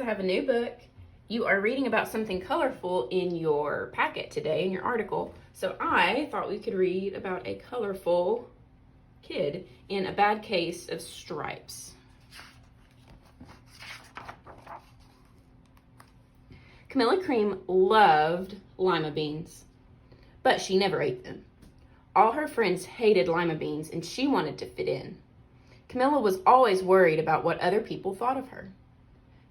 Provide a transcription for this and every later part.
have a new book. You are reading about something colorful in your packet today, in your article. So I thought we could read about a colorful kid in a bad case of stripes. Camilla Cream loved lima beans, but she never ate them. All her friends hated lima beans and she wanted to fit in. Camilla was always worried about what other people thought of her.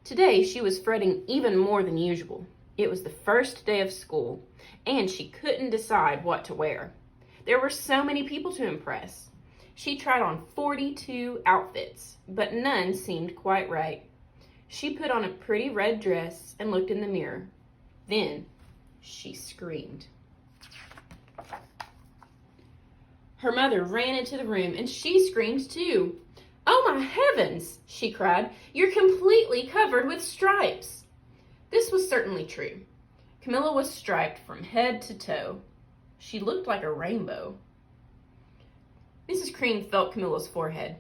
Today, she was fretting even more than usual. It was the first day of school, and she couldn't decide what to wear. There were so many people to impress. She tried on 42 outfits, but none seemed quite right. She put on a pretty red dress and looked in the mirror. Then, she screamed. Her mother ran into the room, and she screamed too. "Oh my heavens," she cried, "you're completely covered with stripes." This was certainly true. Camilla was striped from head to toe. She looked like a rainbow. Mrs. Cream felt Camilla's forehead.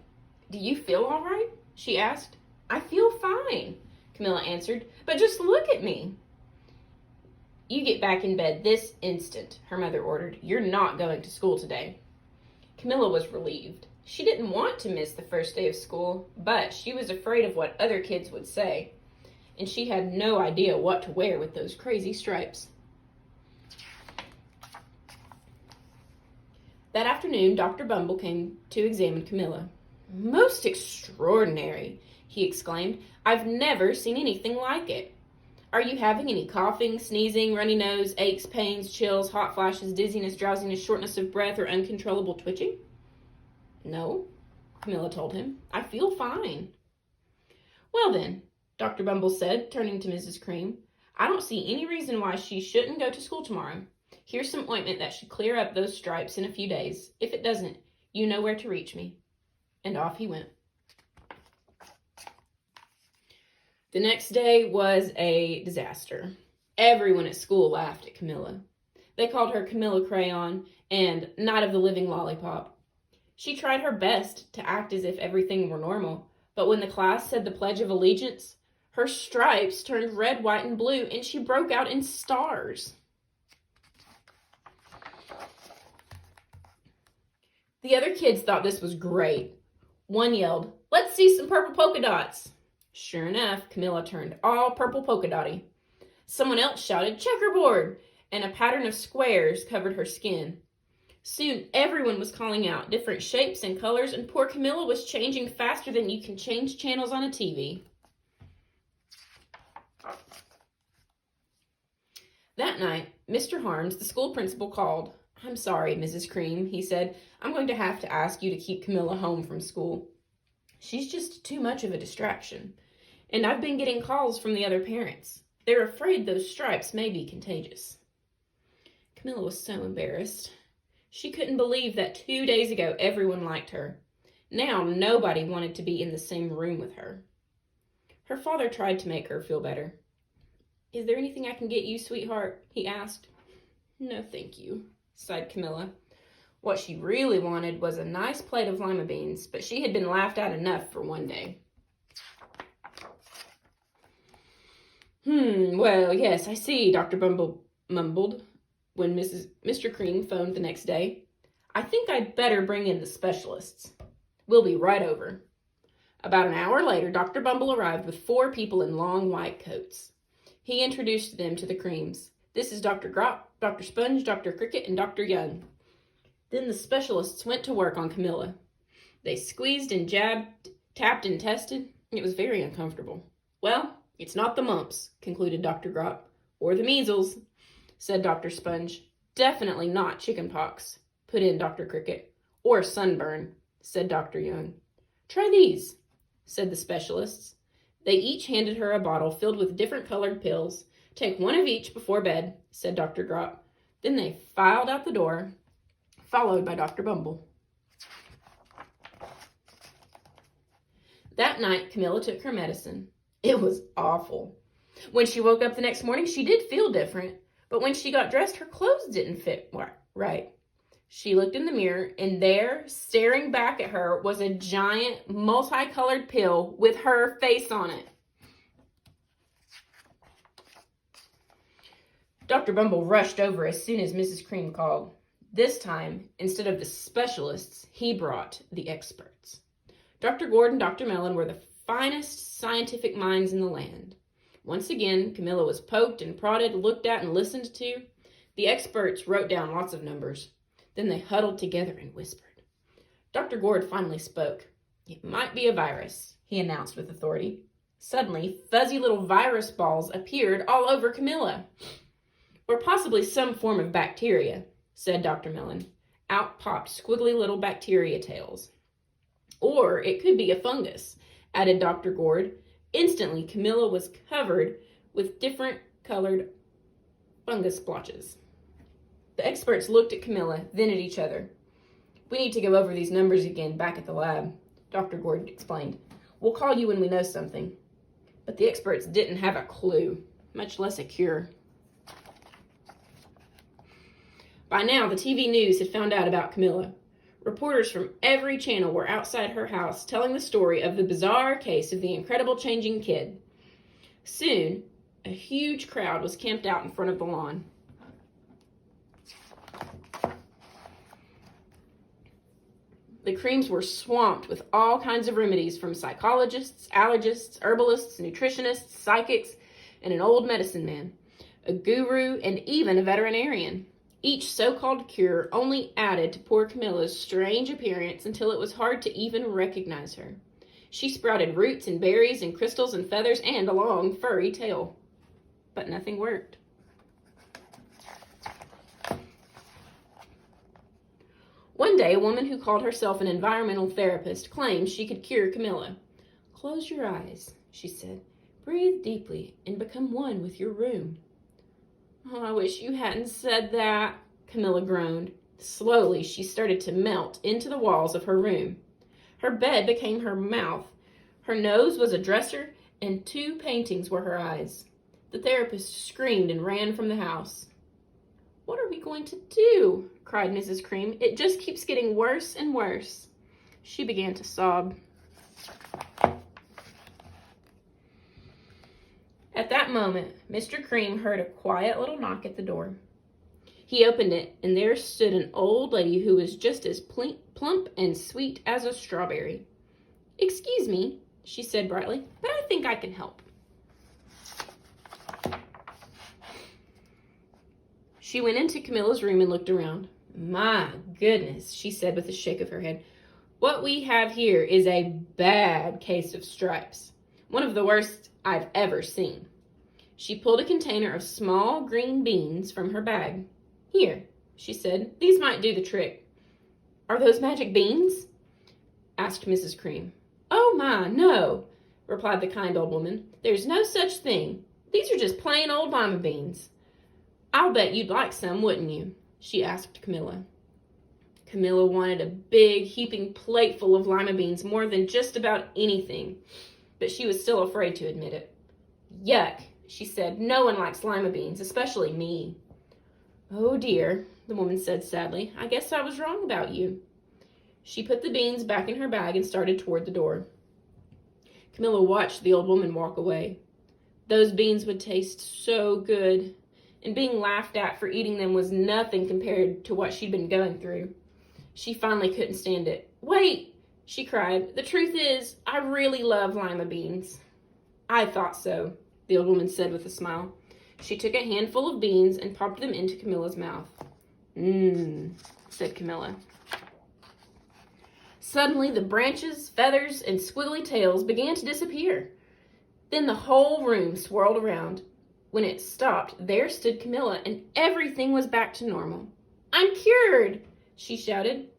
"Do you feel all right?" she asked. "I feel fine," Camilla answered, "but just look at me." "You get back in bed this instant," her mother ordered. "You're not going to school today." Camilla was relieved. She didn't want to miss the first day of school, but she was afraid of what other kids would say, and she had no idea what to wear with those crazy stripes. That afternoon, Dr. Bumble came to examine Camilla. "Most extraordinary," he exclaimed. "I've never seen anything like it. Are you having any coughing, sneezing, runny nose, aches, pains, chills, hot flashes, dizziness, drowsiness, shortness of breath, or uncontrollable twitching?" "No," Camilla told him. "I feel fine." "Well then," Dr. Bumble said, turning to Mrs. Cream, "I don't see any reason why she shouldn't go to school tomorrow. Here's some ointment that should clear up those stripes in a few days. If it doesn't, you know where to reach me." And off he went. The next day was a disaster. Everyone at school laughed at Camilla. They called her Camilla Crayon and Night of the Living Lollipop. She tried her best to act as if everything were normal, but when the class said the Pledge of Allegiance, her stripes turned red, white, and blue, and she broke out in stars. The other kids thought this was great. One yelled, "Let's see some purple polka dots." Sure enough, Camilla turned all purple polka dotty. Someone else shouted, "Checkerboard," and a pattern of squares covered her skin. Soon, everyone was calling out different shapes and colors, and poor Camilla was changing faster than you can change channels on a TV. That night, Mr. Harms, the school principal, called. "I'm sorry, Mrs. Cream," he said. "I'm going to have to ask you to keep Camilla home from school. She's just too much of a distraction. And I've been getting calls from the other parents. They're afraid those stripes may be contagious." Camilla was so embarrassed. She couldn't believe that 2 days ago everyone liked her. Now nobody wanted to be in the same room with her. Her father tried to make her feel better. "Is there anything I can get you, sweetheart?" he asked. "No, thank you," sighed Camilla. What she really wanted was a nice plate of lima beans, but she had been laughed at enough for one day. Well, yes, I see," Dr. Bumble mumbled when Mr. Cream phoned the next day. "I think I'd better bring in the specialists. We'll be right over." About an hour later, Dr. Bumble arrived with 4 people in long white coats. He introduced them to the Creams. "This is Dr. Grop, Dr. Sponge, Dr. Cricket, and Dr. Young." Then the specialists went to work on Camilla. They squeezed and jabbed, tapped and tested. It was very uncomfortable. "Well, it's not the mumps," concluded Dr. Grop. "Or the measles," said Dr. Sponge. "Definitely not chicken pox," put in Dr. Cricket. "Or sunburn," said Dr. Young. "Try these," said the specialists. They each handed her a bottle filled with different colored pills. "Take one of each before bed," said Dr. Grop. Then they filed out the door, followed by Dr. Bumble. That night, Camilla took her medicine. It was awful. When she woke up the next morning, she did feel different, but when she got dressed, her clothes didn't fit right. She looked in the mirror, and there, staring back at her, was a giant, multicolored pill with her face on it. Dr. Bumble rushed over as soon as Mrs. Cream called. This time, instead of the specialists, he brought the experts. Dr. Gord and Dr. Mellon were the finest scientific minds in the land. Once again, Camilla was poked and prodded, looked at and listened to. The experts wrote down lots of numbers. Then they huddled together and whispered. Dr. Gord finally spoke. "It might be a virus," he announced with authority. Suddenly, fuzzy little virus balls appeared all over Camilla. "Or possibly some form of bacteria," said Dr. Mellon. Out popped squiggly little bacteria tails. "Or it could be a fungus," added Dr. Gord. Instantly, Camilla was covered with different colored fungus splotches. The experts looked at Camilla, then at each other. "We need to go over these numbers again back at the lab," Dr. Gord explained. "We'll call you when we know something." But the experts didn't have a clue, much less a cure. By now, the TV news had found out about Camilla. Reporters from every channel were outside her house telling the story of the bizarre case of the incredible changing kid. Soon, a huge crowd was camped out in front of the lawn. The Creams were swamped with all kinds of remedies from psychologists, allergists, herbalists, nutritionists, psychics, and an old medicine man, a guru, and even a veterinarian. Each so-called cure only added to poor Camilla's strange appearance until it was hard to even recognize her. She sprouted roots and berries and crystals and feathers and a long, furry tail. But nothing worked. One day, a woman who called herself an environmental therapist claimed she could cure Camilla. "Close your eyes," she said. "Breathe deeply and become one with your room." "Oh, I wish you hadn't said that," Camilla groaned. Slowly, she started to melt into the walls of her room. Her bed became her mouth. Her nose was a dresser, and 2 paintings were her eyes. The therapist screamed and ran from the house. "What are we going to do?" cried Mrs. Cream. "It just keeps getting worse and worse." She began to sob. At that moment, Mr. Cream heard a quiet little knock at the door. He opened it, and there stood an old lady who was just as plump and sweet as a strawberry. "Excuse me," she said brightly, "but I think I can help." She went into Camilla's room and looked around. "My goodness," she said with a shake of her head. "What we have here is a bad case of stripes. One of the worst I've ever seen." She pulled a container of small green beans from her bag. "Here," she said, "these might do the trick." "Are those magic beans?" asked Mrs. Cream. "Oh my, no," replied the kind old woman. "There's no such thing. These are just plain old lima beans." "I'll bet you'd like some, wouldn't you?" she asked Camilla. Camilla wanted a big, heaping plate full of lima beans more than just about anything, but she was still afraid to admit it. "Yuck," she said. "No one likes lima beans, especially me." "Oh dear," the woman said sadly. "I guess I was wrong about you." She put the beans back in her bag and started toward the door. Camilla watched the old woman walk away. Those beans would taste so good, and being laughed at for eating them was nothing compared to what she'd been going through. She finally couldn't stand it. "Wait," she cried. "The truth is, I really love lima beans." "I thought so," the old woman said with a smile. She took a handful of beans and popped them into Camilla's mouth. "Mmm," said Camilla. Suddenly, the branches, feathers, and squiggly tails began to disappear. Then the whole room swirled around. When it stopped, there stood Camilla, and everything was back to normal. "I'm cured!" she shouted.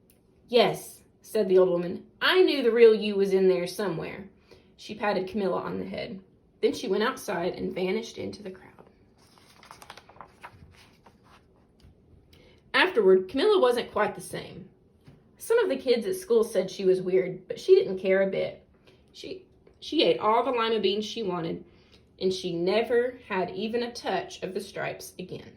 "Yes," said the old woman. "I knew the real you was in there somewhere." She patted Camilla on the head. Then she went outside and vanished into the crowd. Afterward, Camilla wasn't quite the same. Some of the kids at school said she was weird, but she didn't care a bit. She ate all the lima beans she wanted, and she never had even a touch of the stripes again.